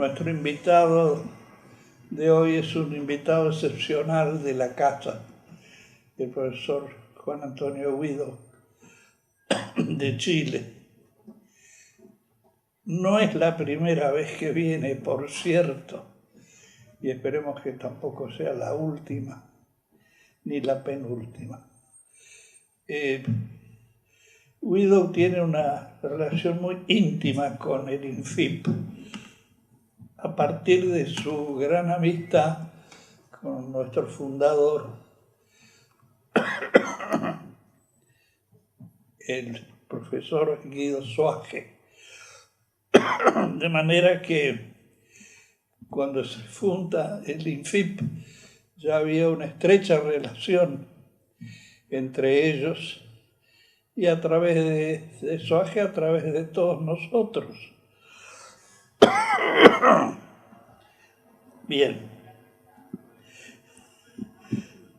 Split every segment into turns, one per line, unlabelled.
Nuestro invitado de hoy es un invitado excepcional de la casa, el profesor Juan Antonio Guido, de Chile. No es la primera vez que viene, por cierto, y esperemos que tampoco sea la última, ni la penúltima. Guido tiene una relación muy íntima con el INFIP, a partir de su gran amistad con nuestro fundador, el profesor Guido Soaje. De manera que cuando se funda el INFIP ya había una estrecha relación entre ellos y a través de Soaje, a través de todos nosotros. Bien.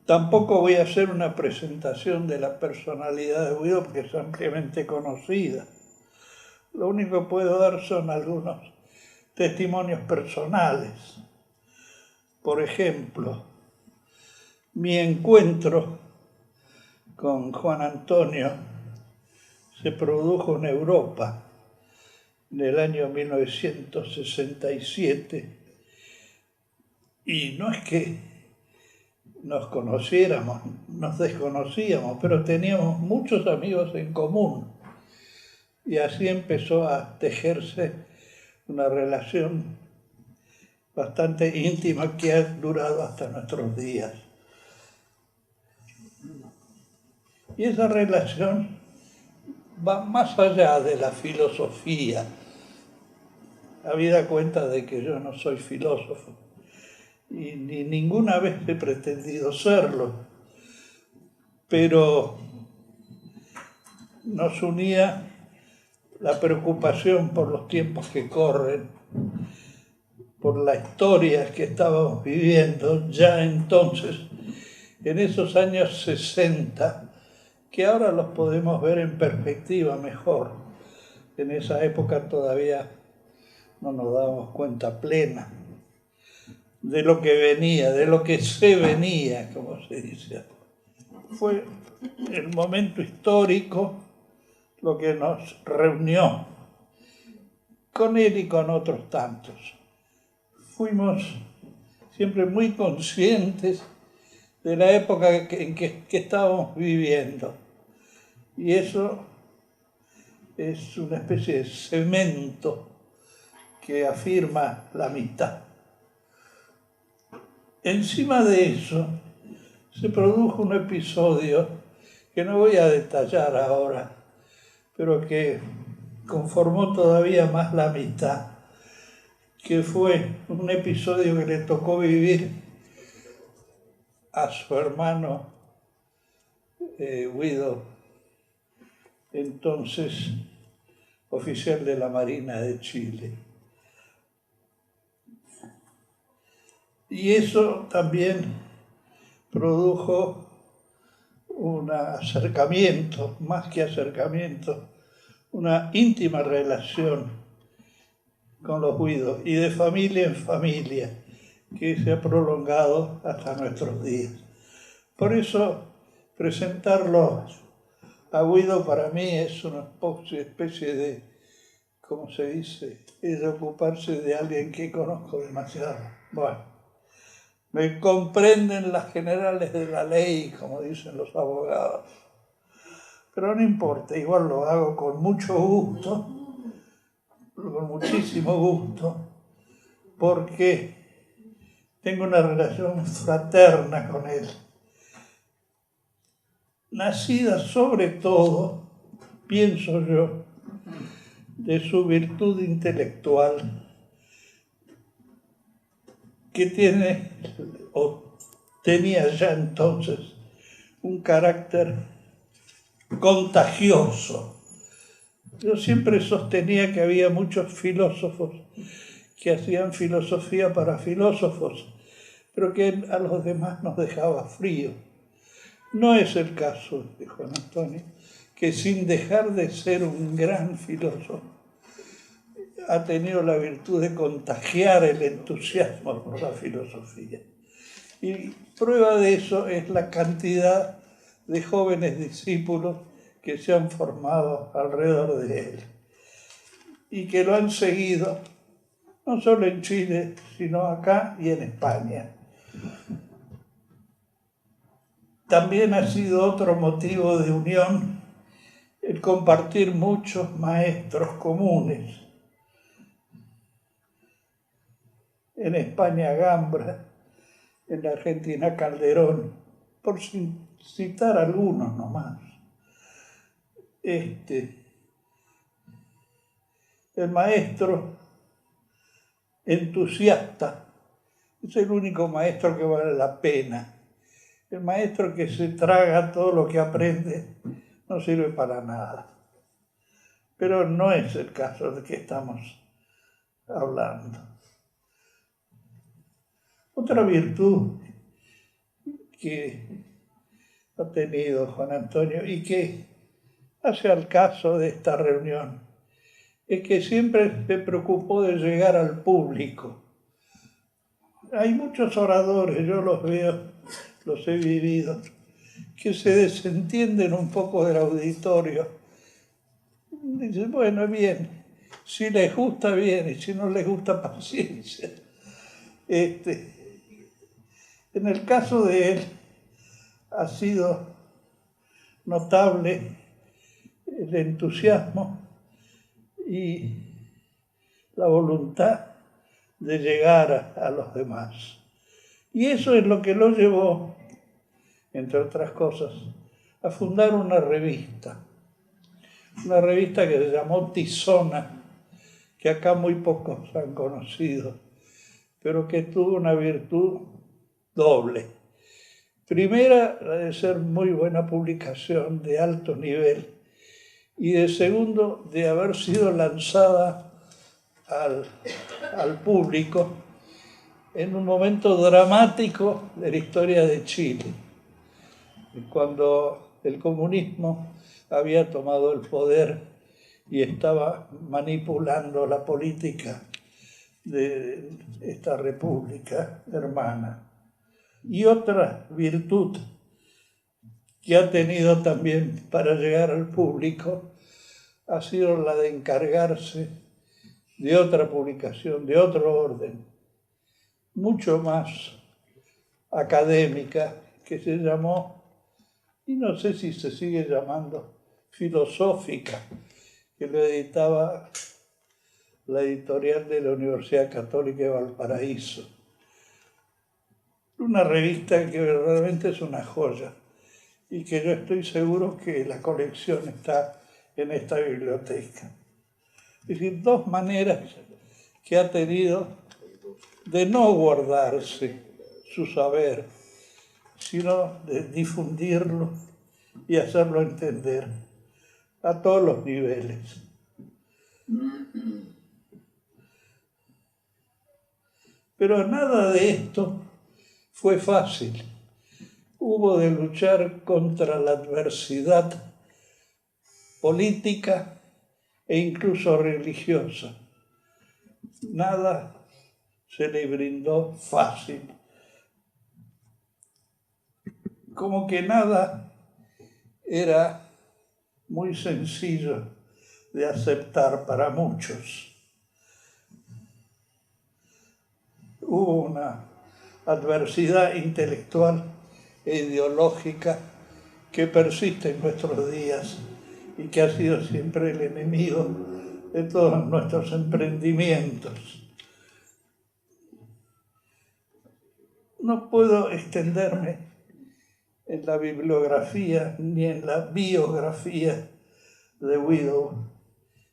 Tampoco voy a hacer una presentación de la personalidad de Guido porque es ampliamente conocida. Lo único que puedo dar son algunos testimonios personales. Por ejemplo, mi encuentro con Juan Antonio se produjo en Europa en el año 1967 y no es que nos conociéramos, nos desconocíamos, pero teníamos muchos amigos en común y así empezó a tejerse una relación bastante íntima que ha durado hasta nuestros días. Y esa relación va más allá de la filosofía, habida cuenta de que yo no soy filósofo y ni ninguna vez he pretendido serlo, pero nos unía la preocupación por los tiempos que corren, por la historia que estábamos viviendo ya entonces, en esos años 60, que ahora los podemos ver en perspectiva mejor. En esa época todavía no nos dábamos cuenta plena de lo que venía, de lo que se venía, como se dice. Fue el momento histórico lo que nos reunió con él y con otros tantos. Fuimos siempre muy conscientes de la época en que estábamos viviendo. Y eso es una especie de cemento que afirma la amistad. Encima de eso, se produjo un episodio que no voy a detallar ahora, pero que conformó todavía más la amistad, que fue un episodio que le tocó vivir a su hermano Guido, entonces oficial de la Marina de Chile. Y eso también produjo un acercamiento, más que acercamiento, una íntima relación con los Guidos y de familia en familia que se ha prolongado hasta nuestros días. Por eso presentarlo a Guido para mí es una especie de, ¿cómo se dice?, es de ocuparse de alguien que conozco demasiado. Bueno, me comprenden las generales de la ley, como dicen los abogados. Pero no importa, igual lo hago con mucho gusto, con muchísimo gusto, porque tengo una relación fraterna con él, nacida sobre todo, pienso yo, de su virtud intelectual, que tiene, o tenía ya entonces, un carácter contagioso. Yo siempre sostenía que había muchos filósofos que hacían filosofía para filósofos, pero que a los demás nos dejaba frío. No es el caso de Juan Antonio, que sin dejar de ser un gran filósofo, ha tenido la virtud de contagiar el entusiasmo por la filosofía. Y prueba de eso es la cantidad de jóvenes discípulos que se han formado alrededor de él y que lo han seguido no solo en Chile, sino acá y en España. También ha sido otro motivo de unión el compartir muchos maestros comunes. En España Gambra, en la Argentina Calderón, por citar algunos nomás. El maestro entusiasta es el único maestro que vale la pena. El maestro que se traga todo lo que aprende no sirve para nada. Pero no es el caso de que estamos hablando. Otra virtud que ha tenido Juan Antonio y que hace al caso de esta reunión es que siempre se preocupó de llegar al público. Hay muchos oradores, yo los veo, los he vivido, que se desentienden un poco del auditorio. Dicen, bueno, bien, si les gusta bien y si no les gusta, paciencia. En el caso de él ha sido notable el entusiasmo y la voluntad de llegar a los demás. Y eso es lo que lo llevó, entre otras cosas, a fundar una revista que se llamó Tizona, que acá muy pocos han conocido, pero que tuvo una virtud doble. Primera, la de ser muy buena publicación de alto nivel, y de segundo, de haber sido lanzada al público en un momento dramático de la historia de Chile, cuando el comunismo había tomado el poder y estaba manipulando la política de esta república hermana. Y otra virtud que ha tenido también para llegar al público ha sido la de encargarse de otra publicación, de otro orden, mucho más académica, que se llamó, y no sé si se sigue llamando, Filosófica, que lo editaba la editorial de la Universidad Católica de Valparaíso. Una revista que verdaderamente es una joya y que yo estoy seguro que la colección está en esta biblioteca. Es decir, dos maneras que ha tenido de no guardarse su saber, sino de difundirlo y hacerlo entender a todos los niveles. Pero nada de esto fue fácil. Hubo de luchar contra la adversidad política e incluso religiosa. Nada se le brindó fácil. Como que nada era muy sencillo de aceptar para muchos. Hubo una adversidad intelectual e ideológica que persiste en nuestros días y que ha sido siempre el enemigo de todos nuestros emprendimientos. No puedo extenderme en la bibliografía ni en la biografía de Widow,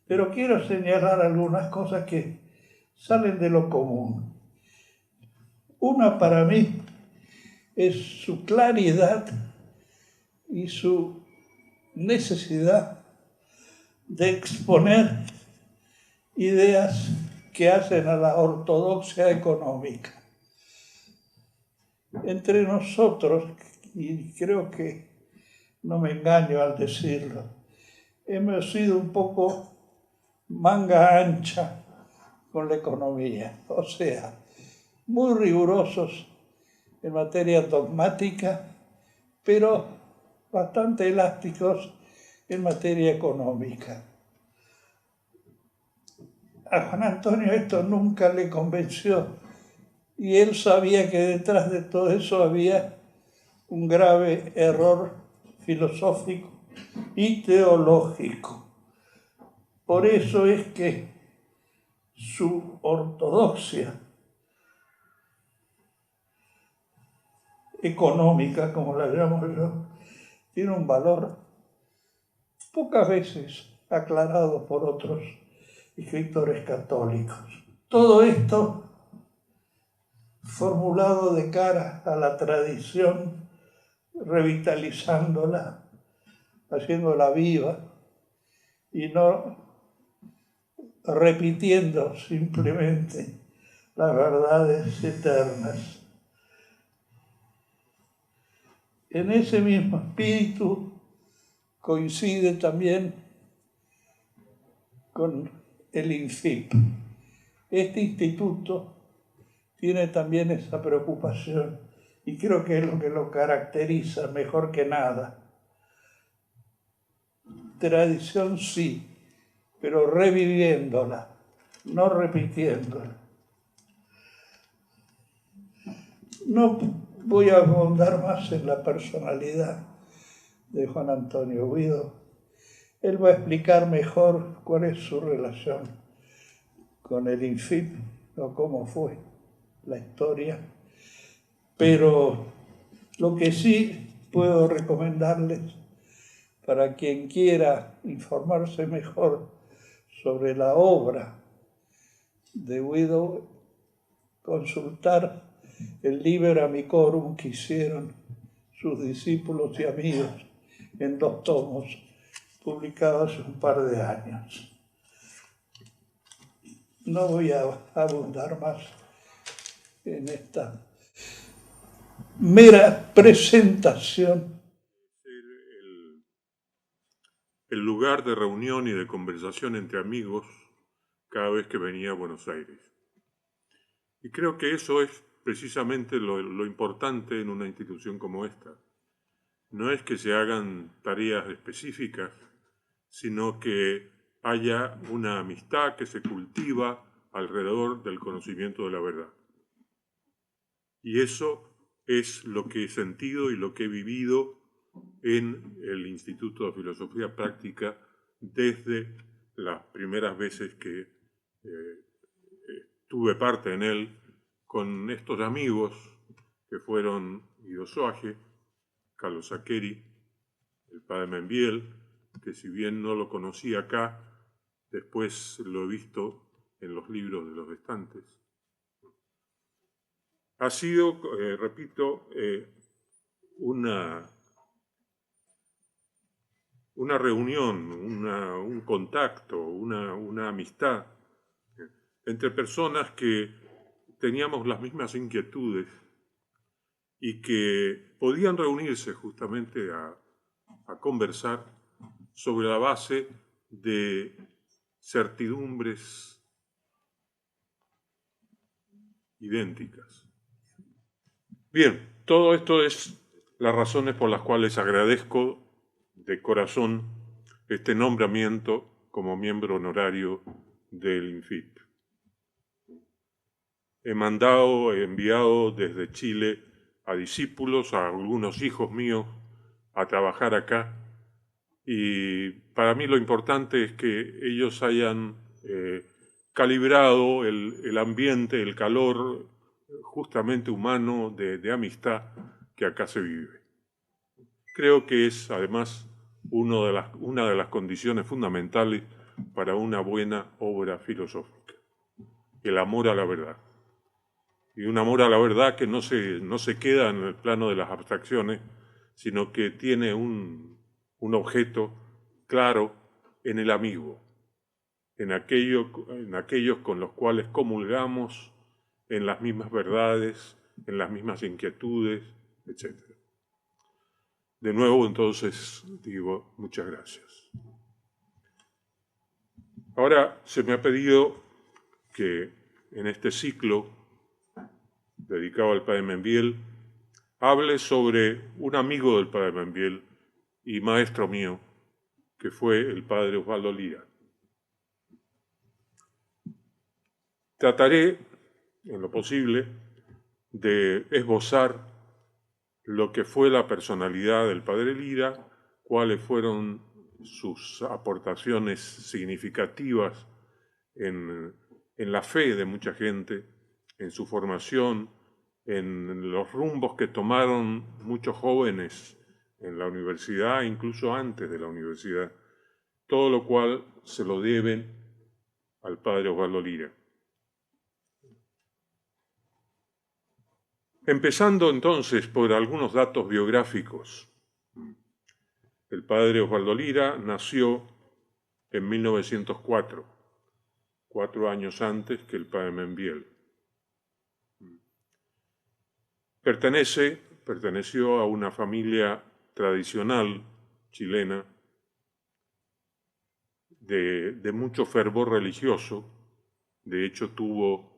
pero quiero señalar algunas cosas que salen de lo común. Una para mí es su claridad y su necesidad de exponer ideas que hacen a la ortodoxia económica. Entre nosotros, y creo que no me engaño al decirlo, hemos sido un poco manga ancha con la economía, o sea, muy rigurosos en materia dogmática, pero bastante elásticos en materia económica. A Juan Antonio esto nunca le convenció y él sabía que detrás de todo eso había un grave error filosófico y teológico. Por eso es que su ortodoxia económica, como la llamo yo, tiene un valor pocas veces aclarado por otros escritores católicos. Todo esto formulado de cara a la tradición, revitalizándola, haciéndola viva y no repitiendo simplemente las verdades eternas. En ese mismo espíritu coincide también con el INFIP. Este instituto tiene también esa preocupación y creo que es lo que lo caracteriza mejor que nada. Tradición sí, pero reviviéndola, no repitiéndola. No voy a ahondar más en la personalidad de Juan Antonio Guido. Él va a explicar mejor cuál es su relación con el INFIP o cómo fue la historia. Pero lo que sí puedo recomendarles para quien quiera informarse mejor sobre la obra de Guido, consultar el Liber Amicorum que hicieron sus discípulos y amigos en 2 tomos, publicados hace un par de años. No voy a abundar más en esta mera presentación.
El lugar de reunión y de conversación entre amigos cada vez que venía a Buenos Aires. Y creo que eso es precisamente lo importante en una institución como esta. No es que se hagan tareas específicas, sino que haya una amistad que se cultiva alrededor del conocimiento de la verdad. Y eso es lo que he sentido y lo que he vivido en el Instituto de Filosofía Práctica desde las primeras veces que tuve parte en él con estos amigos que fueron Guido Soage, Carlos Saccheri, el padre Membiel, que si bien no lo conocí acá, después lo he visto en los libros de los estantes. Ha sido, repito, una reunión, un contacto, una amistad entre personas que teníamos las mismas inquietudes y que podían reunirse justamente a conversar sobre la base de certidumbres idénticas. Bien, todo esto es las razones por las cuales agradezco de corazón este nombramiento como miembro honorario del INFIP. He enviado desde Chile a discípulos, a algunos hijos míos, a trabajar acá. Y para mí lo importante es que ellos hayan calibrado el ambiente, el calor justamente humano de amistad que acá se vive. Creo que es además una de las condiciones fundamentales para una buena obra filosófica, el amor a la verdad. Y un amor a la verdad que no se queda en el plano de las abstracciones, sino que tiene un objeto claro en el amigo, en aquellos con los cuales comulgamos en las mismas verdades, en las mismas inquietudes, etc. De nuevo, entonces, digo muchas gracias. Ahora se me ha pedido que en este ciclo dedicado al padre Membiel hable sobre un amigo del padre Membiel y maestro mío, que fue el padre Osvaldo Lira. Trataré, en lo posible, de esbozar lo que fue la personalidad del padre Lira, cuáles fueron sus aportaciones significativas en la fe de mucha gente, en su formación, en los rumbos que tomaron muchos jóvenes en la universidad, incluso antes de la universidad, todo lo cual se lo deben al padre Osvaldo Lira. Empezando entonces por algunos datos biográficos. El padre Osvaldo Lira nació en 1904, 4 años antes que el padre Membiel. Perteneció a una familia tradicional chilena de mucho fervor religioso. De hecho, tuvo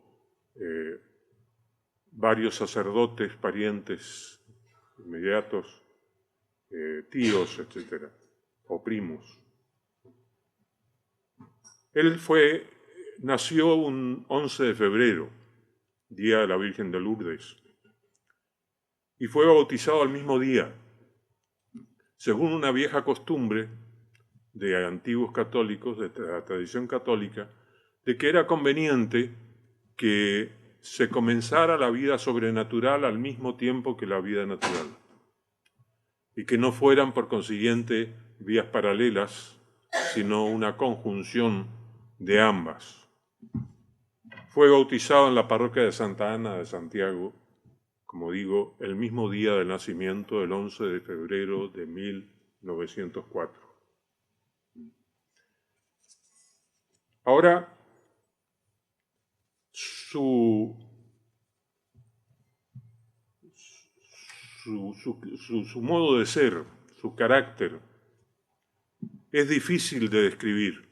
varios sacerdotes, parientes inmediatos, tíos, etcétera, o primos. Él nació un 11 de febrero, día de la Virgen de Lourdes, y fue bautizado al mismo día, según una vieja costumbre de antiguos católicos, de la tradición católica, de que era conveniente que se comenzara la vida sobrenatural al mismo tiempo que la vida natural, y que no fueran, por consiguiente, vías paralelas, sino una conjunción de ambas. Fue bautizado en la parroquia de Santa Ana de Santiago, como digo, el mismo día del nacimiento, el 11 de febrero de 1904. Ahora, su modo de ser, su carácter, es difícil de describir.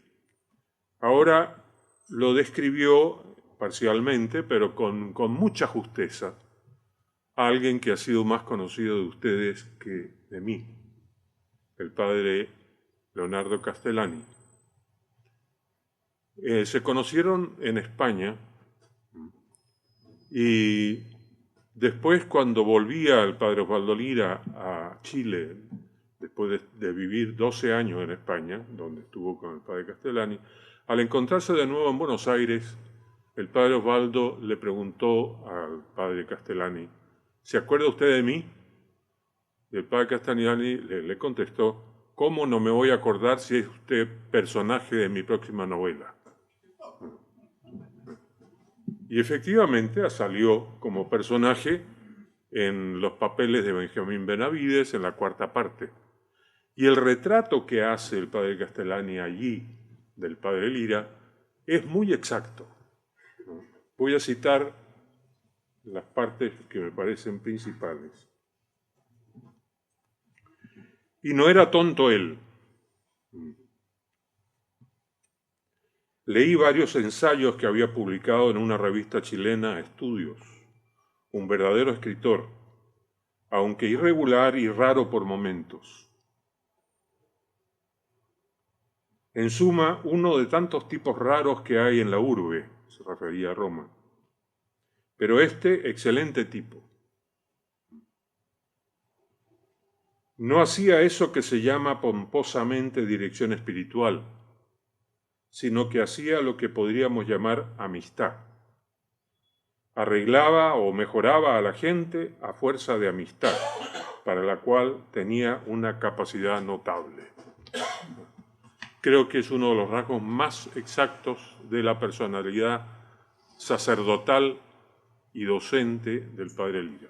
Ahora lo describió parcialmente, pero con mucha justeza, a alguien que ha sido más conocido de ustedes que de mí, el padre Leonardo Castellani. Se conocieron en España y después, cuando volvía el padre Osvaldo Lira a Chile, después de vivir 12 años en España, donde estuvo con el padre Castellani, al encontrarse de nuevo en Buenos Aires, el padre Osvaldo le preguntó al padre Castellani: ¿se acuerda usted de mí? Y el padre Castellani le contestó: ¿cómo no me voy a acordar si es usted personaje de mi próxima novela? Y efectivamente salió como personaje en los papeles de Benjamín Benavides en la 4ª parte. Y el retrato que hace el padre Castellani allí del padre Lira es muy exacto. Voy a citar las partes que me parecen principales. Y no era tonto él. Leí varios ensayos que había publicado en una revista chilena, Estudios. Un verdadero escritor, aunque irregular y raro por momentos. En suma, uno de tantos tipos raros que hay en la urbe, se refería a Roma. Pero excelente tipo. No hacía eso que se llama pomposamente dirección espiritual, sino que hacía lo que podríamos llamar amistad. Arreglaba o mejoraba a la gente a fuerza de amistad, para la cual tenía una capacidad notable. Creo que es uno de los rasgos más exactos de la personalidad sacerdotal y docente del padre Lira.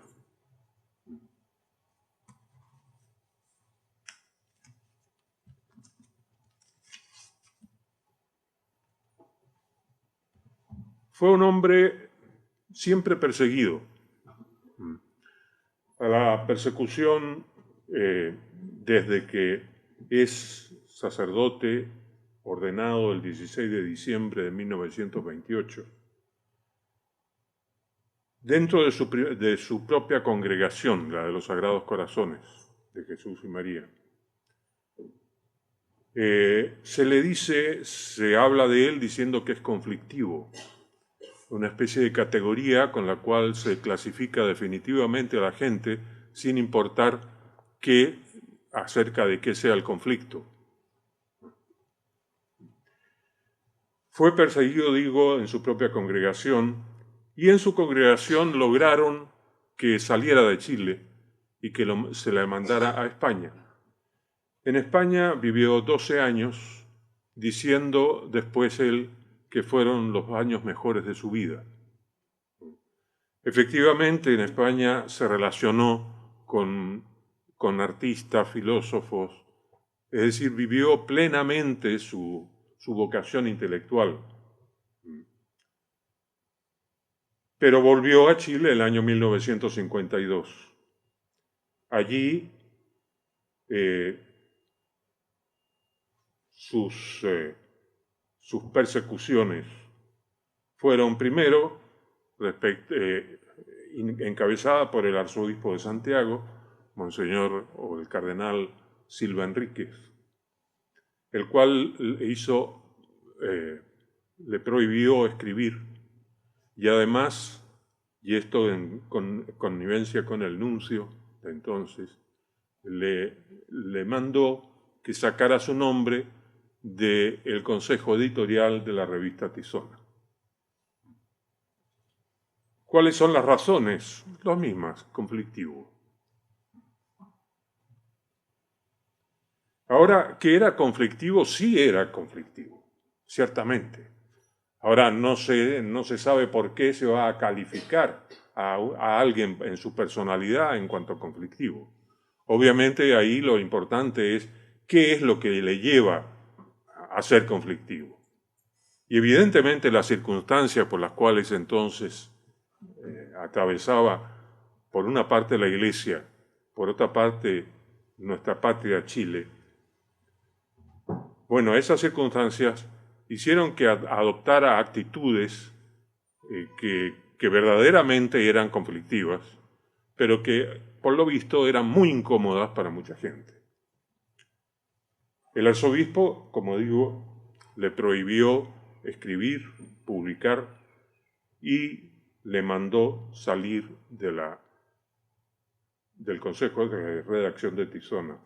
Fue un hombre siempre perseguido. A la persecución, desde que es sacerdote ordenado el 16 de diciembre de 1928, dentro de su propia congregación, la de los Sagrados Corazones de Jesús y María. Se habla de él diciendo que es conflictivo, una especie de categoría con la cual se clasifica definitivamente a la gente sin importar acerca de qué sea el conflicto. Fue perseguido, digo, en su propia congregación, y en su congregación lograron que saliera de Chile y que se la mandara a España. En España vivió 12 años, diciendo después él que fueron los años mejores de su vida. Efectivamente, en España se relacionó con artistas, filósofos, es decir, vivió plenamente su vocación intelectual. Pero volvió a Chile el año 1952. Allí sus persecuciones fueron primero encabezada por el arzobispo de Santiago, Monseñor o el cardenal Silva Enríquez, el cual le prohibió escribir y además, y esto en connivencia con el nuncio de entonces, le mandó que sacara su nombre del consejo editorial de la revista Tizona. ¿Cuáles son las razones? Las mismas, conflictivo. Ahora, ¿que era conflictivo? Sí era conflictivo, ciertamente. Ahora, no se sabe por qué se va a calificar a alguien en su personalidad en cuanto a conflictivo. Obviamente, ahí lo importante es qué es lo que le lleva a ser conflictivo. Y evidentemente las circunstancias por las cuales entonces atravesaba por una parte la Iglesia, por otra parte nuestra patria Chile. Bueno, esas circunstancias hicieron que adoptara actitudes que verdaderamente eran conflictivas, pero que por lo visto eran muy incómodas para mucha gente. El arzobispo, como digo, le prohibió escribir, publicar y le mandó salir del Consejo de Redacción de Tizona.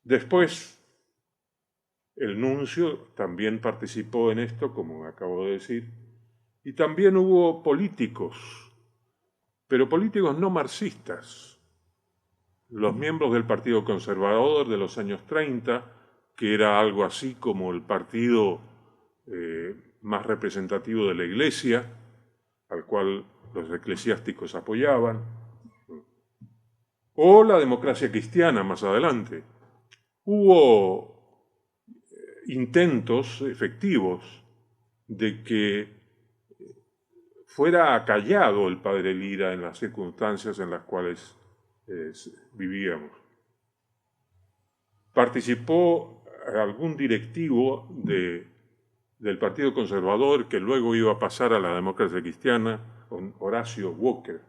Después, el nuncio también participó en esto, como acabo de decir, y también hubo políticos, pero políticos no marxistas, los miembros del Partido Conservador de los años 30, que era algo así como el partido más representativo de la Iglesia, al cual los eclesiásticos apoyaban, o la democracia cristiana más adelante. Hubo intentos efectivos de que fuera acallado el padre Lira en las circunstancias en las cuales vivíamos. Participó algún directivo del Partido Conservador que luego iba a pasar a la democracia cristiana, Horacio Walker.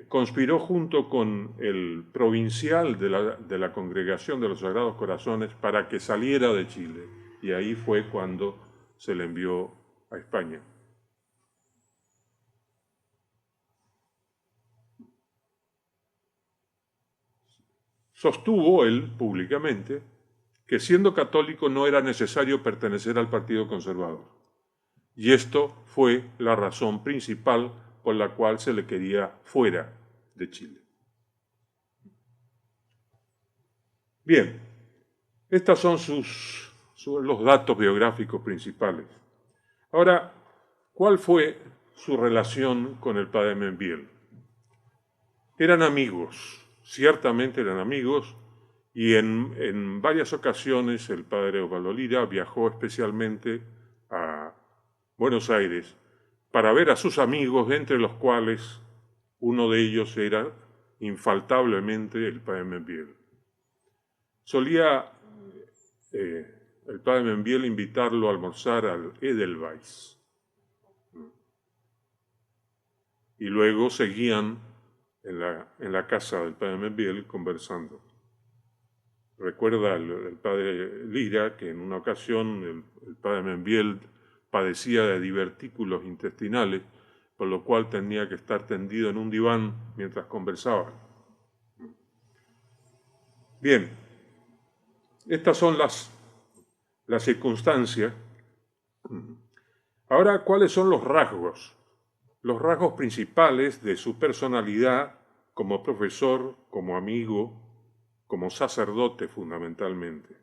Conspiró junto con el provincial de la Congregación de los Sagrados Corazones para que saliera de Chile, y ahí fue cuando se le envió a España. Sostuvo él públicamente que siendo católico no era necesario pertenecer al Partido Conservador, y esto fue la razón principal por la cual se le quería fuera de Chile. Bien, estos son los datos biográficos principales. Ahora, ¿cuál fue su relación con el padre Membiel? Eran amigos, ciertamente eran amigos, y en varias ocasiones el padre Osvaldo Lira viajó especialmente a Buenos Aires para ver a sus amigos, entre los cuales uno de ellos era infaltablemente el padre Membiel. Solía el padre Membiel invitarlo a almorzar al Edelweiss. Y luego seguían en la casa del padre Membiel conversando. Recuerda el padre Lira que en una ocasión el padre Membiel padecía de divertículos intestinales, por lo cual tenía que estar tendido en un diván mientras conversaban. Bien, estas son las circunstancias. Ahora, ¿cuáles son los rasgos? Los rasgos principales de su personalidad como profesor, como amigo, como sacerdote fundamentalmente.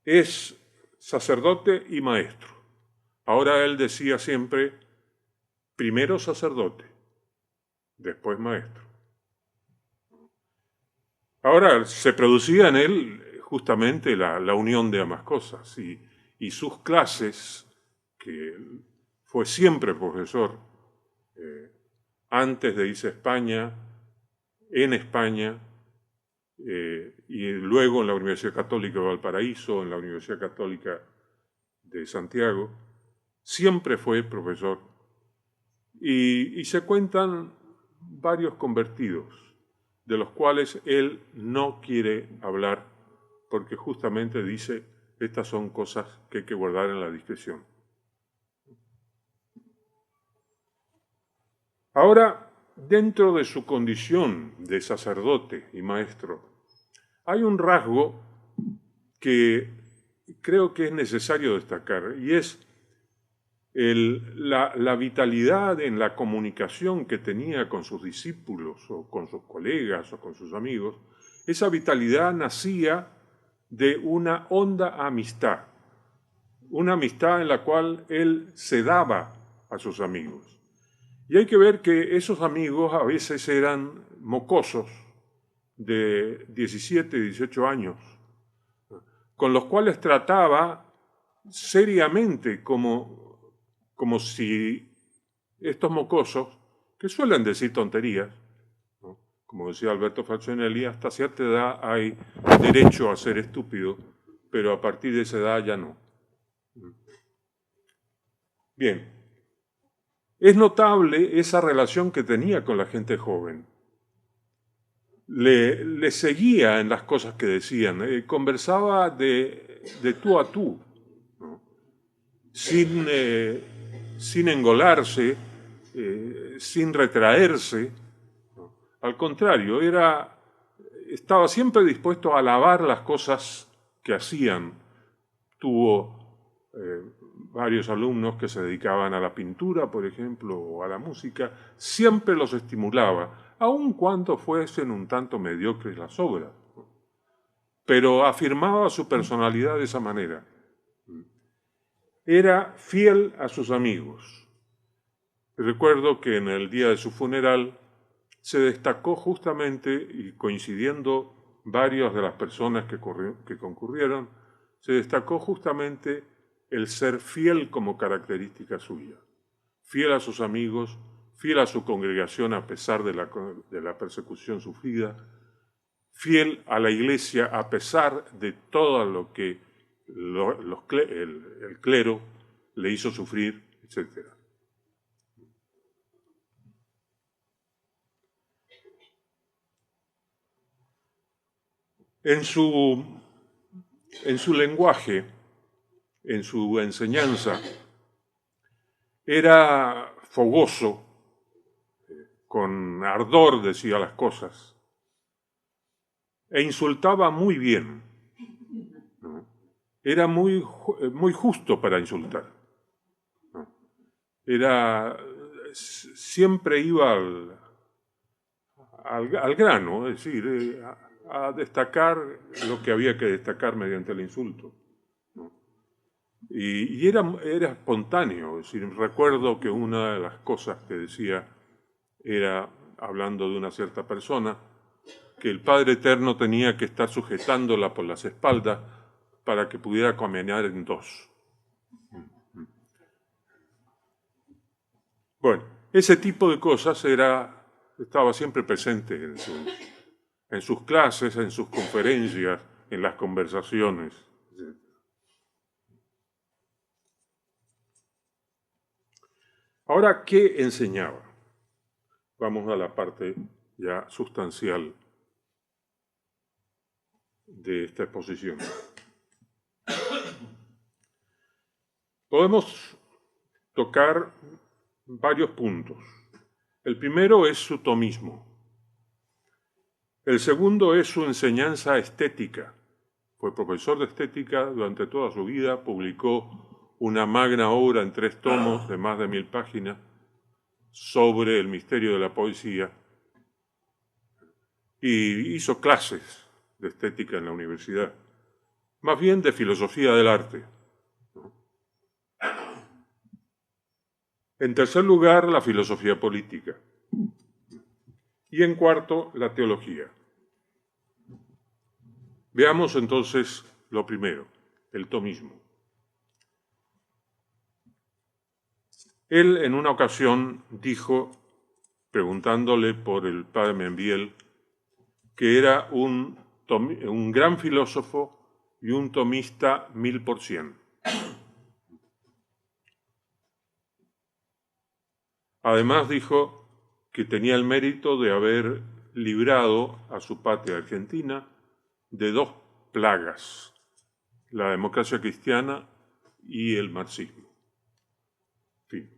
Es sacerdote y maestro. Ahora él decía siempre, primero sacerdote, después maestro. Ahora se producía en él justamente la unión de ambas cosas y sus clases, que fue siempre profesor, antes de irse a España, en España, y luego en la Universidad Católica de Valparaíso, en la Universidad Católica de Santiago, siempre fue profesor. Y se cuentan varios convertidos, de los cuales él no quiere hablar, porque justamente dice, estas son cosas que hay que guardar en la discreción. Ahora, dentro de su condición de sacerdote y maestro, hay un rasgo que creo que es necesario destacar, y es la vitalidad en la comunicación que tenía con sus discípulos, o con sus colegas, o con sus amigos. Esa vitalidad nacía de una honda amistad, una amistad en la cual él se daba a sus amigos. Y hay que ver que esos amigos a veces eran mocosos de 17, 18 años, con los cuales trataba seriamente como si estos mocosos, que suelen decir tonterías, ¿no? Como decía Alberto Falcinelli, hasta cierta edad hay derecho a ser estúpido, pero a partir de esa edad ya no. Bien. Es notable esa relación que tenía con la gente joven. Le seguía en las cosas que decían, conversaba de tú a tú, ¿no? Sin engolarse, sin retraerse, ¿no? Al contrario, estaba siempre dispuesto a alabar las cosas que hacían. Tuvo varios alumnos que se dedicaban a la pintura, por ejemplo, o a la música, siempre los estimulaba, aun cuando fuesen un tanto mediocres las obras. Pero afirmaba su personalidad de esa manera. Era fiel a sus amigos. Recuerdo que en el día de su funeral se destacó justamente, y coincidiendo varias de las personas que concurrieron, se destacó justamente el ser fiel como característica suya, fiel a sus amigos, fiel a su congregación a pesar de la persecución sufrida, fiel a la Iglesia a pesar de todo lo que el clero le hizo sufrir, etc. En su lenguaje, en su enseñanza, era fogoso, con ardor decía las cosas, e insultaba muy bien, ¿no? Era muy justo para insultar, ¿no? Siempre iba al grano, es decir, a destacar lo que había que destacar mediante el insulto, ¿no? Y era espontáneo, es decir, recuerdo que una de las cosas que decía era, hablando de una cierta persona, que el Padre Eterno tenía que estar sujetándola por las espaldas para que pudiera caminar en dos. Bueno, ese tipo de cosas estaba siempre presente en sus clases, en sus conferencias, en las conversaciones, etc. Ahora, ¿qué enseñaba? Vamos a la parte ya sustancial de esta exposición. Podemos tocar varios puntos. El primero es su tomismo. El segundo es su enseñanza estética. Fue profesor de estética durante toda su vida, publicó una magna obra en 3 tomos de más de 1000 páginas sobre el misterio de la poesía y hizo clases de estética en la universidad, más bien de filosofía del arte. En tercer lugar, la filosofía política. Y en cuarto, la teología. Veamos entonces lo primero, el tomismo. Él en una ocasión dijo, preguntándole por el padre Membiel, que era un gran filósofo y un tomista 1000%. Además dijo que tenía el mérito de haber librado a su patria Argentina de 2 plagas, la democracia cristiana y el marxismo. En fin,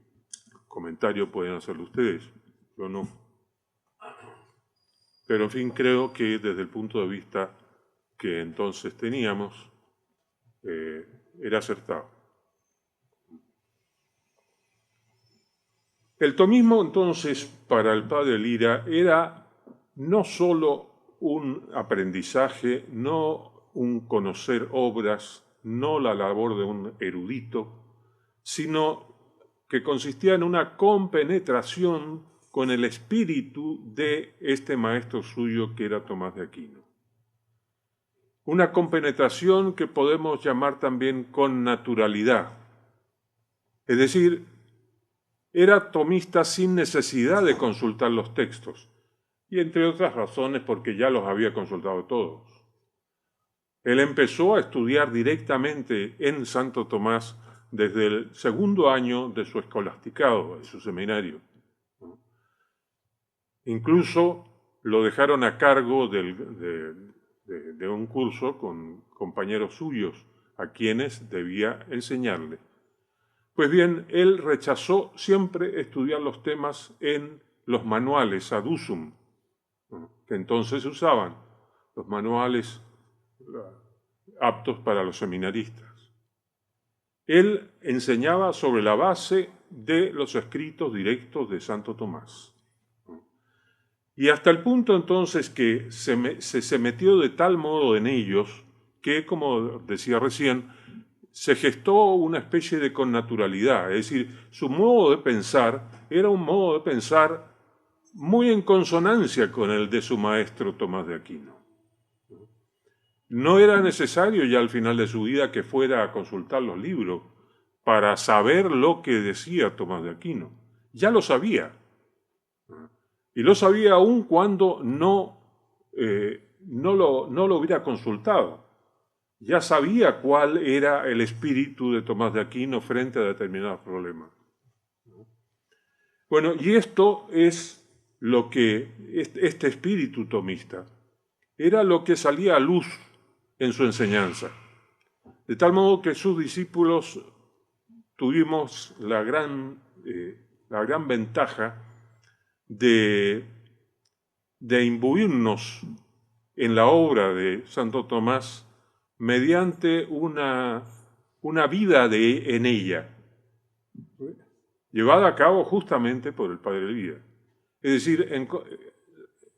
comentario pueden hacerlo ustedes, yo no. Pero en fin, creo que desde el punto de vista que entonces teníamos, era acertado. El tomismo entonces para el padre Lira era no solo un aprendizaje, no un conocer obras, no la labor de un erudito, sino que consistía en una compenetración con el espíritu de este maestro suyo que era Tomás de Aquino. Una compenetración que podemos llamar también con naturalidad. Es decir, era tomista sin necesidad de consultar los textos, y entre otras razones porque ya los había consultado todos. Él empezó a estudiar directamente en Santo Tomás desde el 2º año de su escolasticado, de su seminario. Incluso lo dejaron a cargo de un curso con compañeros suyos a quienes debía enseñarle. Pues bien, él rechazó siempre estudiar los temas en los manuales ad usum, que entonces se usaban, los manuales aptos para los seminaristas. Él enseñaba sobre la base de los escritos directos de Santo Tomás. Y hasta el punto entonces que se metió de tal modo en ellos que, como decía recién, se gestó una especie de connaturalidad, es decir, su modo de pensar era un modo de pensar muy en consonancia con el de su maestro Tomás de Aquino. No era necesario ya al final de su vida que fuera a consultar los libros para saber lo que decía Tomás de Aquino. Ya lo sabía. Y lo sabía aún cuando no lo hubiera consultado. Ya sabía cuál era el espíritu de Tomás de Aquino frente a determinados problemas. Bueno, y esto es lo que, este espíritu tomista, era lo que salía a luz en su enseñanza. De tal modo que sus discípulos tuvimos la gran ventaja de imbuirnos en la obra de Santo Tomás mediante una vida en ella, llevada a cabo justamente por el Padre Lira. Es decir,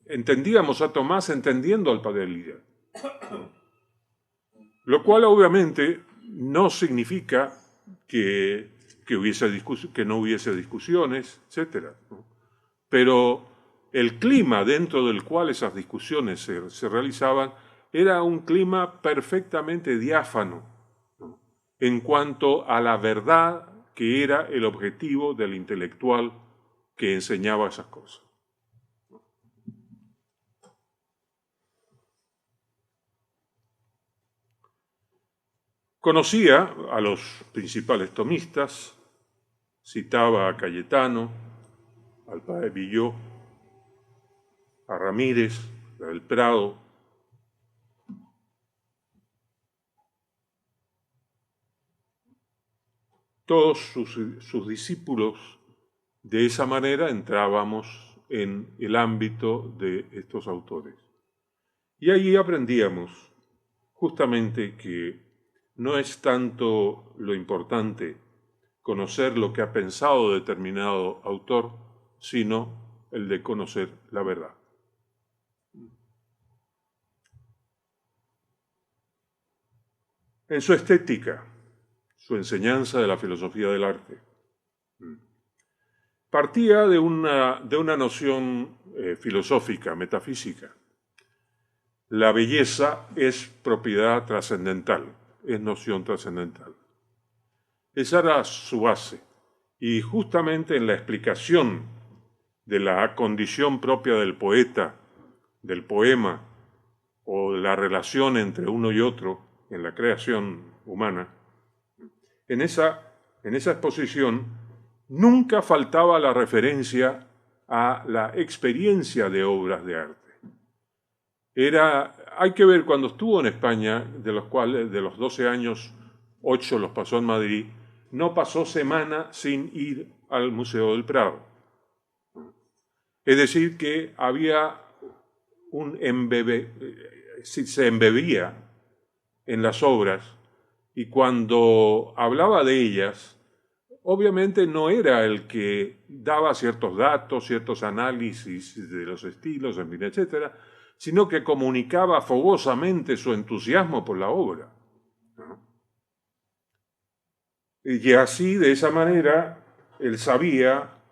entendíamos a Tomás entendiendo al Padre Lira. Lo cual obviamente no significa que no hubiese discusiones, etc. Pero el clima dentro del cual esas discusiones se realizaban era un clima perfectamente diáfano, ¿no?, en cuanto a la verdad que era el objetivo del intelectual que enseñaba esas cosas. Conocía a los principales tomistas, citaba a Cayetano, al padre Villó, a Ramírez, a del Prado. Todos sus discípulos, de esa manera entrábamos en el ámbito de estos autores. Y allí aprendíamos justamente que no es tanto lo importante conocer lo que ha pensado determinado autor, sino el de conocer la verdad. En su estética, su enseñanza de la filosofía del arte, partía de una noción filosófica, metafísica. La belleza es propiedad trascendental, es noción trascendental. Esa era su base. Y justamente en la explicación de la condición propia del poeta, del poema, o de la relación entre uno y otro en la creación humana, en esa exposición nunca faltaba la referencia a la experiencia de obras de arte. Hay que ver, cuando estuvo en España, de los 12 años, 8 los pasó en Madrid, no pasó semana sin ir al Museo del Prado. Es decir, que había se embebía en las obras, y cuando hablaba de ellas, obviamente no era el que daba ciertos datos, ciertos análisis de los estilos, en fin, etcétera, sino que comunicaba fogosamente su entusiasmo por la obra. Y así, de esa manera, él sabía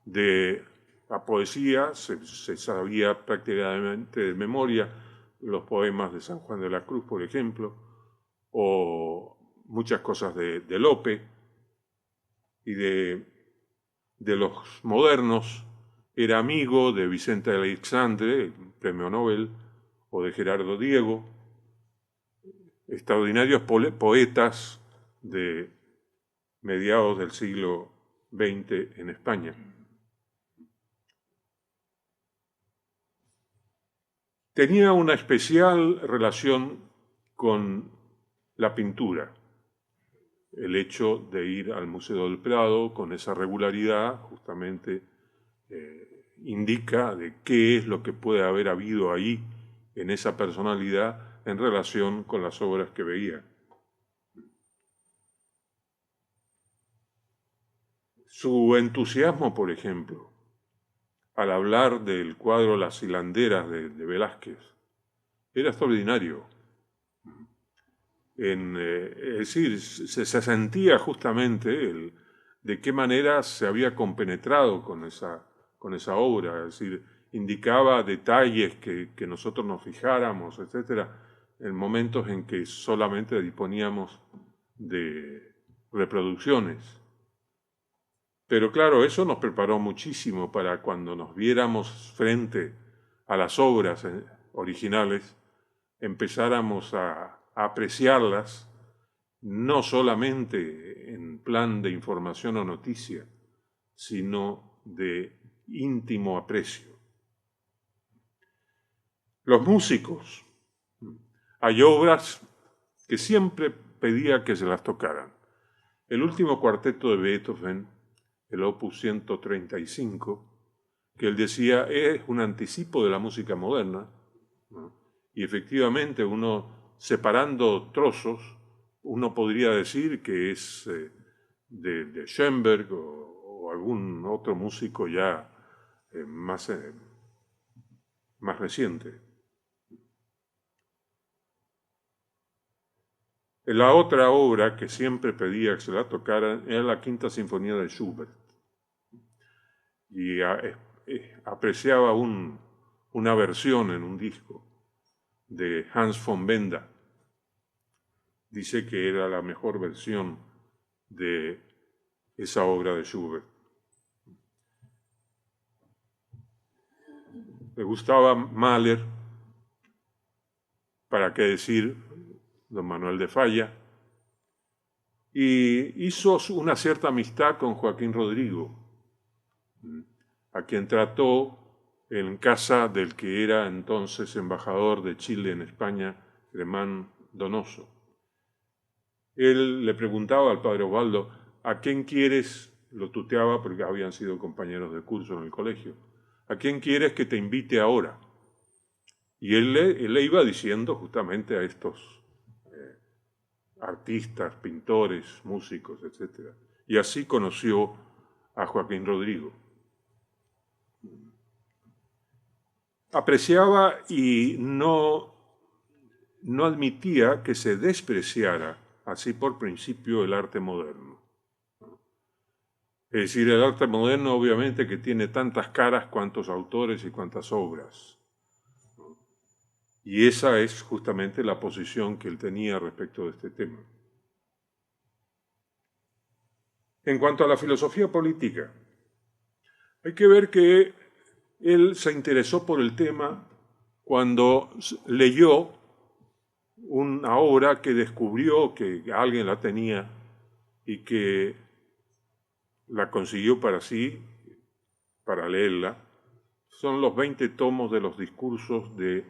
de la poesía, se sabía prácticamente de memoria los poemas de San Juan de la Cruz, por ejemplo, o muchas cosas de Lope, y de los modernos. Era amigo de Vicente Aleixandre, premio Nobel, o de Gerardo Diego, extraordinarios poetas de mediados del siglo XX en España. Tenía una especial relación con la pintura. El hecho de ir al Museo del Prado con esa regularidad justamente indica de qué es lo que puede haber habido ahí en esa personalidad en relación con las obras que veía. Su entusiasmo, por ejemplo, al hablar del cuadro Las hilanderas de Velázquez, era extraordinario. Es decir, se sentía justamente de qué manera se había compenetrado con esa obra, es decir, indicaba detalles que nosotros nos fijáramos, etcétera, en momentos en que solamente disponíamos de reproducciones. Pero claro, eso nos preparó muchísimo para cuando nos viéramos frente a las obras originales, empezáramos a apreciarlas, no solamente en plan de información o noticia, sino de íntimo aprecio. Los músicos, hay obras que siempre pedía que se las tocaran. El último cuarteto de Beethoven, el Opus 135, que él decía es un anticipo de la música moderna, ¿no? Y efectivamente uno, separando trozos, uno podría decir que es de Schoenberg o algún otro músico ya más reciente. La otra obra que siempre pedía que se la tocaran era la Quinta Sinfonía de Schubert. Y apreciaba una versión en un disco de Hans von Benda. Dice que era la mejor versión de esa obra de Schubert. Le gustaba Mahler, para qué decir don Manuel de Falla, y hizo una cierta amistad con Joaquín Rodrigo, a quien trató en casa del que era entonces embajador de Chile en España, Germán Donoso. Él le preguntaba al padre Osvaldo, ¿a quién quieres? Lo tuteaba porque habían sido compañeros de curso en el colegio. ¿A quién quieres que te invite ahora? Y él le iba diciendo justamente a estos artistas, pintores, músicos, etc. Y así conoció a Joaquín Rodrigo. Apreciaba y no admitía que se despreciara así por principio el arte moderno. Es decir, el arte moderno obviamente que tiene tantas caras cuantos autores y cuantas obras. Y esa es justamente la posición que él tenía respecto de este tema. En cuanto a la filosofía política, hay que ver que él se interesó por el tema cuando leyó una obra que descubrió que alguien la tenía y que la consiguió para sí, para leerla. Son los 20 tomos de los discursos de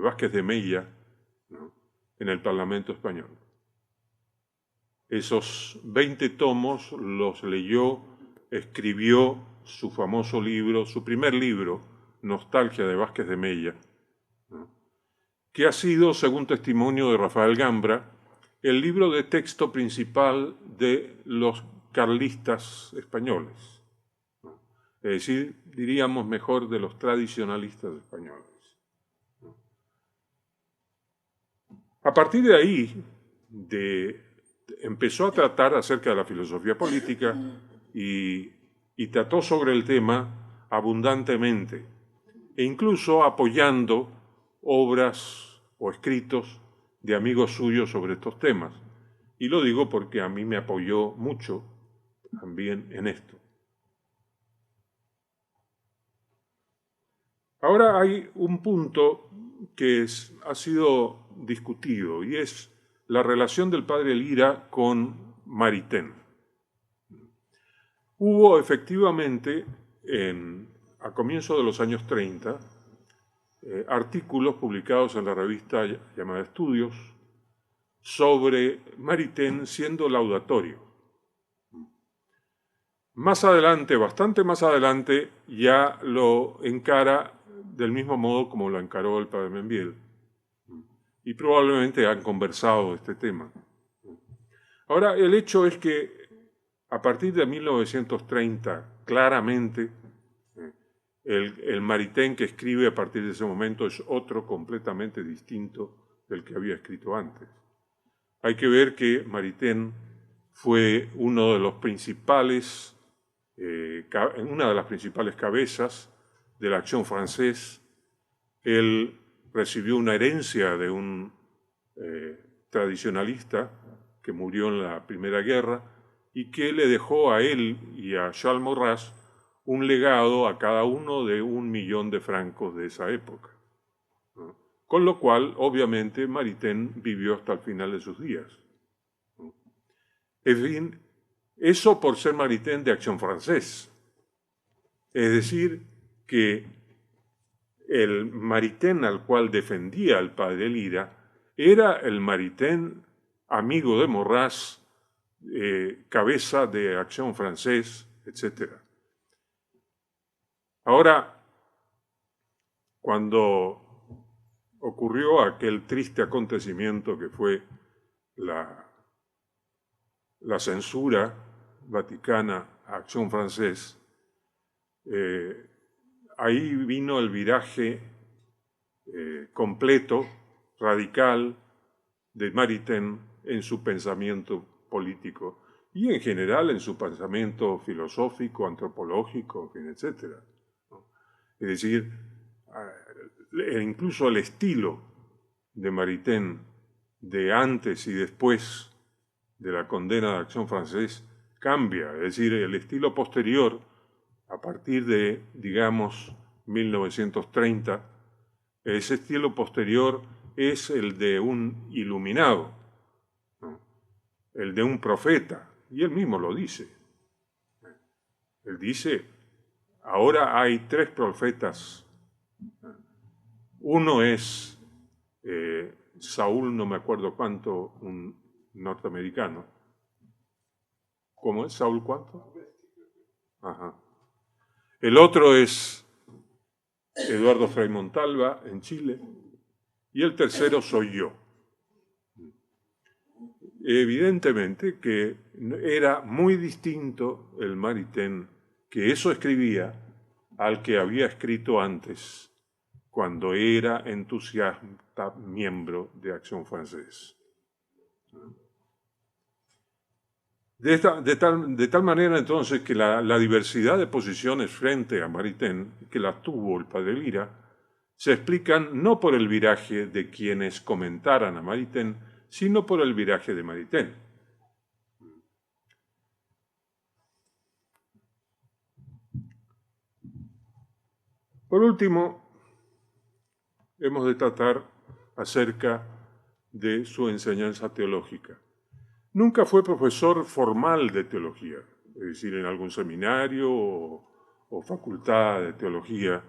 Vázquez de Mella, ¿no?, en el Parlamento español. Esos 20 tomos los leyó, escribió su famoso libro, su primer libro, Nostalgia de Vázquez de Mella, ¿no?, que ha sido, según testimonio de Rafael Gambra, el libro de texto principal de los carlistas españoles, ¿no?, es decir, diríamos mejor de los tradicionalistas españoles. A partir de ahí, empezó a tratar acerca de la filosofía política y trató sobre el tema abundantemente, e incluso apoyando obras o escritos de amigos suyos sobre estos temas. Y lo digo porque a mí me apoyó mucho también en esto. Ahora hay un punto que ha sido discutido y es la relación del padre Lira con Maritain. Hubo efectivamente, a comienzos de los años 30, artículos publicados en la revista llamada Estudios sobre Maritain siendo laudatorio. Más adelante, bastante más adelante, ya lo encara del mismo modo como lo encaró el padre Membiel. Y probablemente han conversado de este tema. Ahora, el hecho es que a partir de 1930, claramente, el Maritain que escribe a partir de ese momento es otro completamente distinto del que había escrito antes. Hay que ver que Maritain fue una de las principales cabezas de la Acción Française. Él recibió una herencia de un tradicionalista que murió en la Primera Guerra y que le dejó a él y a Charles Maurras un legado a cada uno de 1 millón de francos de esa época, ¿no? Con lo cual, obviamente, Maritain vivió hasta el final de sus días, ¿no? En fin, eso por ser Maritain de Acción Française. Es decir, que el Maritain al cual defendía el padre Lira era el Maritain amigo de Maurras, cabeza de Acción Française, etc. Ahora, cuando ocurrió aquel triste acontecimiento que fue la censura vaticana a Acción Française, ahí vino el viraje completo, radical, de Maritain en su pensamiento político y en general en su pensamiento filosófico, antropológico, etc. Es decir, incluso el estilo de Maritain de antes y después de la condena de Acción Française cambia. Es decir, el estilo posterior, a partir de, digamos, 1930, ese estilo posterior es el de un iluminado, el de un profeta, y él mismo lo dice. Él dice, ahora hay 3 profetas. Uno es Saúl, no me acuerdo cuánto, un norteamericano. ¿Cómo es? ¿Saúl cuánto? Ajá. El otro es Eduardo Frei Montalva, en Chile. Y el tercero soy yo. Evidentemente que era muy distinto el Maritain que eso escribía al que había escrito antes, cuando era entusiasta miembro de Acción Francesa. De tal manera entonces que la diversidad de posiciones frente a Maritain, que la tuvo el padre Lira, se explican no por el viraje de quienes comentaran a Maritain, sino por el viraje de Maritain. Por último, hemos de tratar acerca de su enseñanza teológica. Nunca fue profesor formal de teología, es decir, en algún seminario o facultad de teología.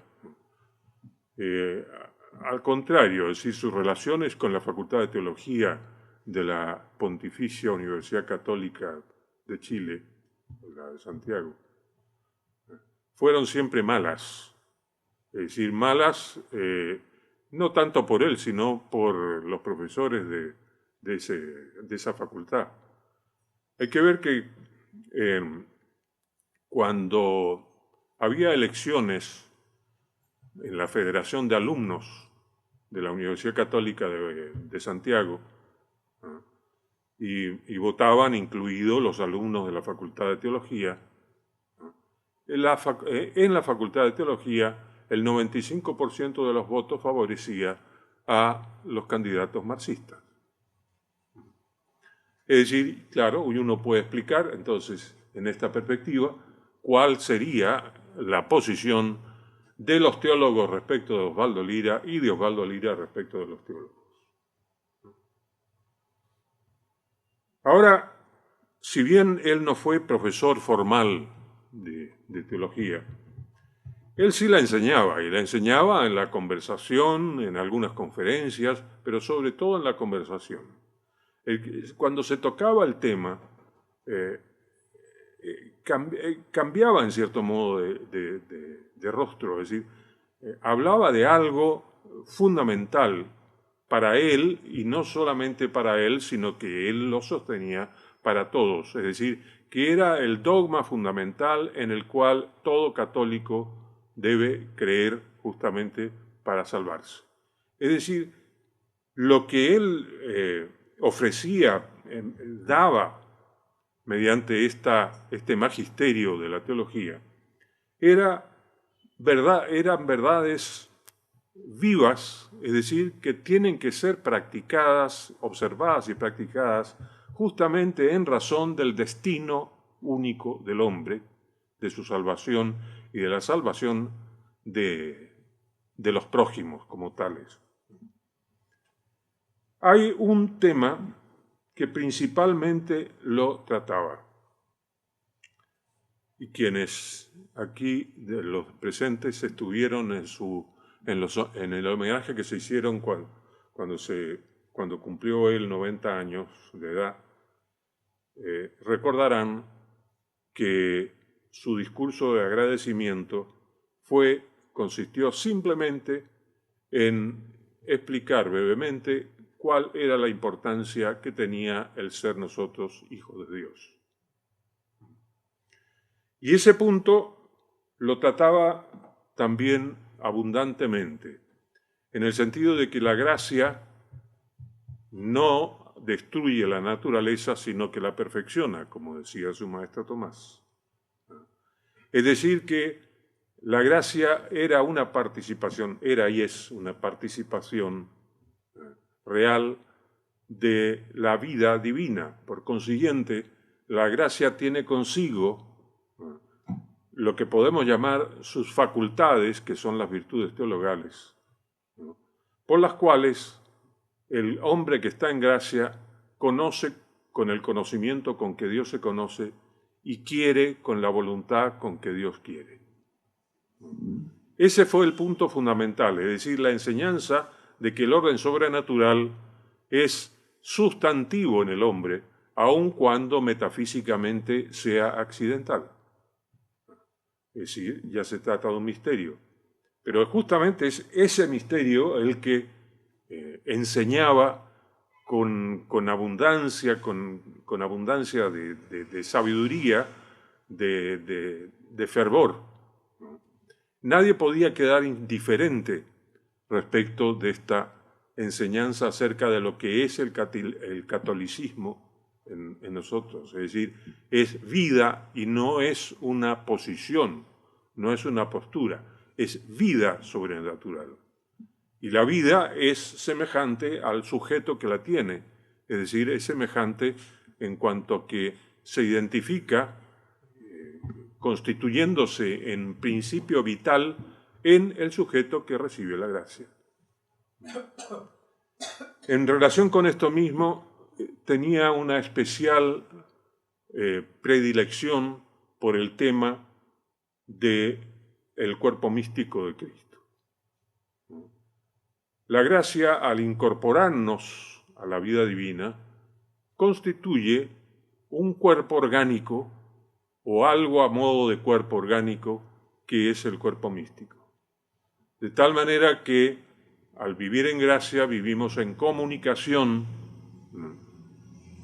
Al contrario, es decir, sus relaciones con la Facultad de Teología de la Pontificia Universidad Católica de Chile, la de Santiago, fueron siempre malas. Es decir, malas no tanto por él, sino por los profesores de esa facultad. Hay que ver que cuando había elecciones en la Federación de Alumnos de la Universidad Católica de Santiago, y votaban incluidos los alumnos de la Facultad de Teología, en la Facultad de Teología el 95% de los votos favorecía a los candidatos marxistas. Es decir, claro, uno puede explicar entonces en esta perspectiva cuál sería la posición de los teólogos respecto de Osvaldo Lira y de Osvaldo Lira respecto de los teólogos. Ahora, si bien él no fue profesor formal de teología, él sí la enseñaba, y la enseñaba en la conversación, en algunas conferencias, pero sobre todo en la conversación. Cuando se tocaba el tema, cambiaba en cierto modo de rostro, es decir, hablaba de algo fundamental para él, y no solamente para él, sino que él lo sostenía para todos, es decir, que era el dogma fundamental en el cual todo católico debe creer justamente para salvarse. Es decir, lo que él ofrecía, daba mediante este magisterio de la teología, eran verdades vivas, es decir, que tienen que ser practicadas, observadas y practicadas justamente en razón del destino único del hombre, de su salvación y de la salvación de los prójimos como tales. Hay un tema que principalmente lo trataba, y quienes aquí de los presentes estuvieron en el homenaje que se hicieron cuando cumplió él 90 años de edad, recordarán que su discurso de agradecimiento consistió simplemente en explicar brevemente cuál era la importancia que tenía el ser nosotros hijos de Dios. Y ese punto lo trataba también abundantemente, en el sentido de que la gracia no destruye la naturaleza, sino que la perfecciona, como decía su maestro Tomás. Es decir, que la gracia era una participación, era y es una participación real de la vida divina. Por consiguiente, la gracia tiene consigo lo que podemos llamar sus facultades, que son las virtudes teologales, por las cuales el hombre que está en gracia conoce con el conocimiento con que Dios se conoce y quiere con la voluntad con que Dios quiere. Ese fue el punto fundamental, es decir, la enseñanza de que el orden sobrenatural es sustantivo en el hombre, aun cuando metafísicamente sea accidental. Es decir, ya se trata de un misterio. Pero justamente es ese misterio el que enseñaba con abundancia, con abundancia de sabiduría, de fervor. Nadie podía quedar indiferente respecto de esta enseñanza acerca de lo que es el catolicismo en nosotros. Es decir, es vida y no es una posición, no es una postura, es vida sobrenatural. Y la vida es semejante al sujeto que la tiene, es decir, es semejante en cuanto que se identifica constituyéndose en principio vital en el sujeto que recibe la gracia. En relación con esto mismo, tenía una especial predilección por el tema del cuerpo místico de Cristo. La gracia, al incorporarnos a la vida divina, constituye un cuerpo orgánico o algo a modo de cuerpo orgánico que es el cuerpo místico. De tal manera que al vivir en gracia vivimos en comunicación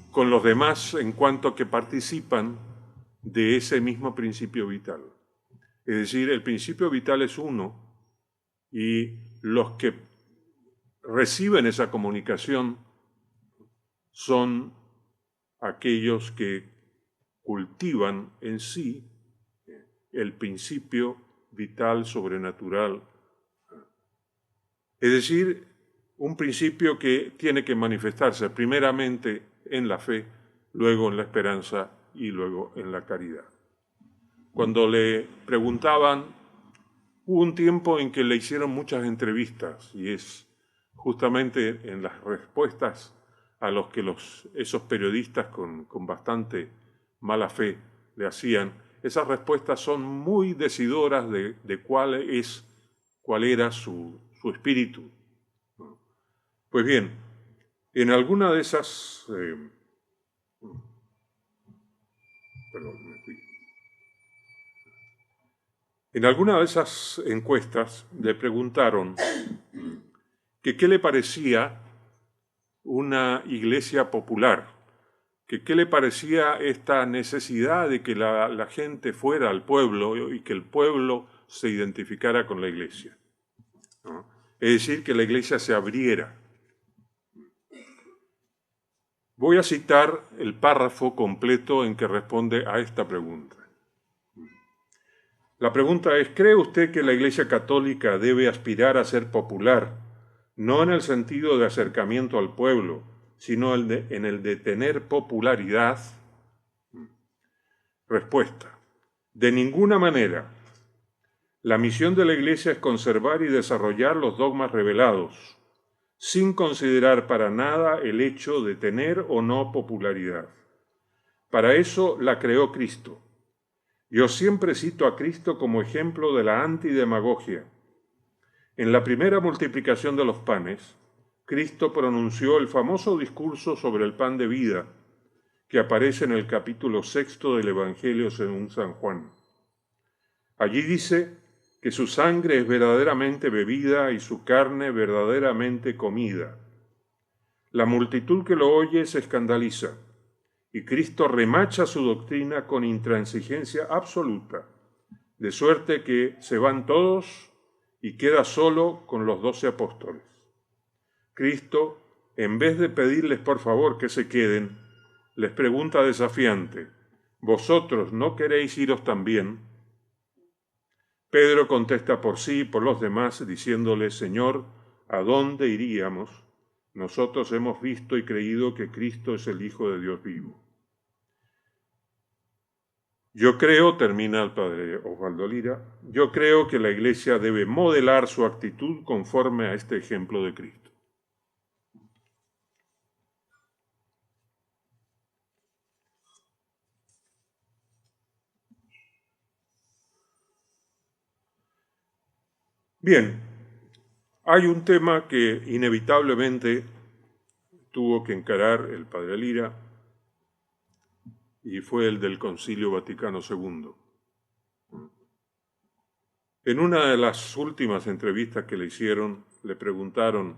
con los demás en cuanto que participan de ese mismo principio vital. Es decir, el principio vital es uno y los que reciben esa comunicación son aquellos que cultivan en sí el principio vital sobrenatural. Es decir, un principio que tiene que manifestarse primeramente en la fe, luego en la esperanza y luego en la caridad. Cuando le preguntaban, hubo un tiempo en que le hicieron muchas entrevistas y es justamente en las respuestas a los que esos periodistas con bastante mala fe le hacían, esas respuestas son muy decidoras de cuál era su espíritu. Pues bien, en alguna de esas en alguna de esas encuestas le preguntaron que qué le parecía una iglesia popular, que qué le parecía esta necesidad de que la gente fuera al pueblo y que el pueblo se identificara con la iglesia, ¿no? Es decir, que la iglesia se abriera. Voy a citar el párrafo completo en que responde a esta pregunta. La pregunta es, ¿cree usted que la Iglesia Católica debe aspirar a ser popular, no en el sentido de acercamiento al pueblo, sino en el de tener popularidad? Respuesta, de ninguna manera. La misión de la Iglesia es conservar y desarrollar los dogmas revelados, sin considerar para nada el hecho de tener o no popularidad. Para eso la creó Cristo. Yo siempre cito a Cristo como ejemplo de la antidemagogia. En la primera multiplicación de los panes, Cristo pronunció el famoso discurso sobre el pan de vida, que aparece en el capítulo 6 del Evangelio según San Juan. Allí dice que su sangre es verdaderamente bebida y su carne verdaderamente comida. La multitud que lo oye se escandaliza, y Cristo remacha su doctrina con intransigencia absoluta, de suerte que se van todos y queda solo con los 12 apóstoles. Cristo, en vez de pedirles por favor que se queden, les pregunta desafiante, ¿vosotros no queréis iros también? Pedro contesta por sí y por los demás, diciéndole, Señor, ¿a dónde iríamos? Nosotros hemos visto y creído que Cristo es el Hijo de Dios vivo. Yo creo, termina el padre Osvaldo Lira, yo creo que la Iglesia debe modelar su actitud conforme a este ejemplo de Cristo. Bien, hay un tema que inevitablemente tuvo que encarar el padre Lira y fue el del Concilio Vaticano II. En una de las últimas entrevistas que le hicieron, le preguntaron,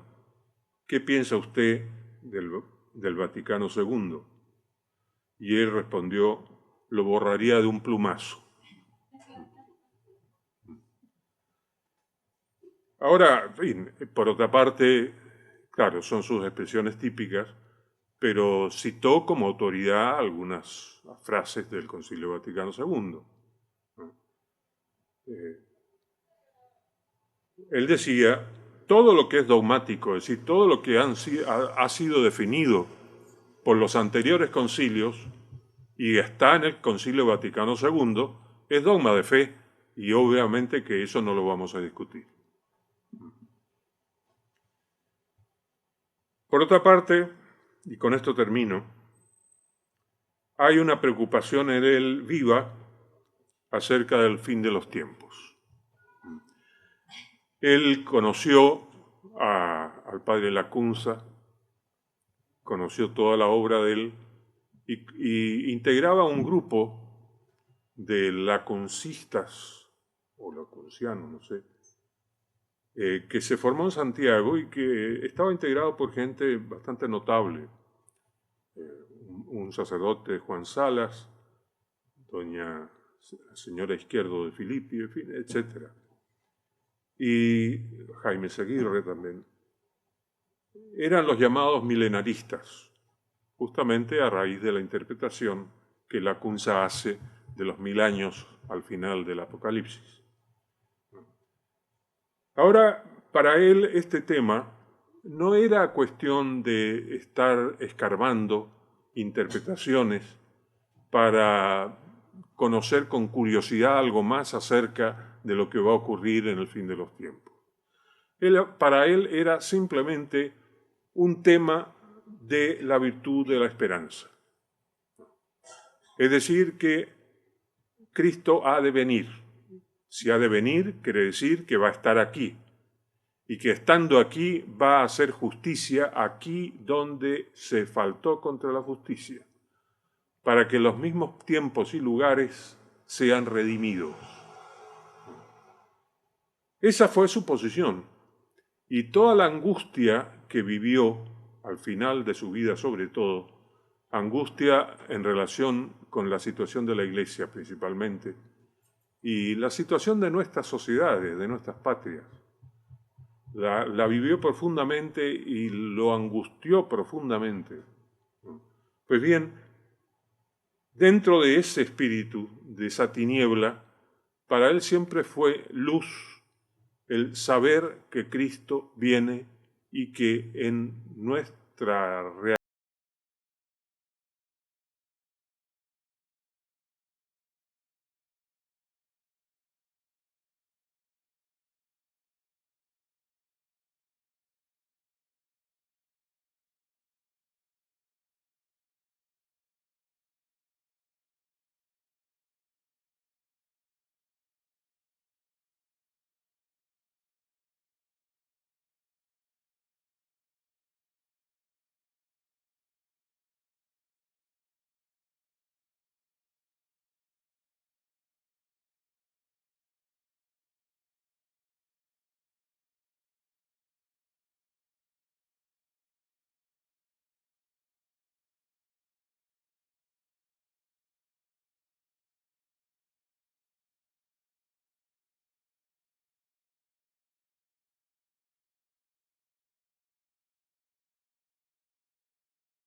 ¿qué piensa usted del Vaticano II? Y él respondió, lo borraría de un plumazo. Ahora, en fin, por otra parte, claro, son sus expresiones típicas, pero citó como autoridad algunas frases del Concilio Vaticano II. Él decía, todo lo que es dogmático, es decir, todo lo que ha sido definido por los anteriores concilios y está en el Concilio Vaticano II, es dogma de fe, y obviamente que eso no lo vamos a discutir. Por otra parte, y con esto termino, hay una preocupación en él viva acerca del fin de los tiempos. Él conoció al padre Lacunza, conoció toda la obra de él y integraba un grupo de lacuncistas, o lacuncianos, no sé, que se formó en Santiago y que estaba integrado por gente bastante notable. Un sacerdote, Juan Salas, doña señora Izquierdo de Filippi, en fin, etc. Y Jaime Seguirre también. Eran los llamados milenaristas, justamente a raíz de la interpretación que Lacunza hace de los 1000 años al final del Apocalipsis. Ahora, para él este tema no era cuestión de estar escarbando interpretaciones para conocer con curiosidad algo más acerca de lo que va a ocurrir en el fin de los tiempos. Para él era simplemente un tema de la virtud de la esperanza. Es decir, que Cristo ha de venir. Si ha de venir, quiere decir que va a estar aquí. Y que estando aquí va a hacer justicia aquí donde se faltó contra la justicia, para que los mismos tiempos y lugares sean redimidos. Esa fue su posición. Y toda la angustia que vivió al final de su vida, sobre todo, angustia en relación con la situación de la Iglesia principalmente, y la situación de nuestras sociedades, de nuestras patrias. La vivió profundamente y lo angustió profundamente. Pues bien, dentro de ese espíritu, de esa tiniebla, para él siempre fue luz el saber que Cristo viene y que en nuestra realidad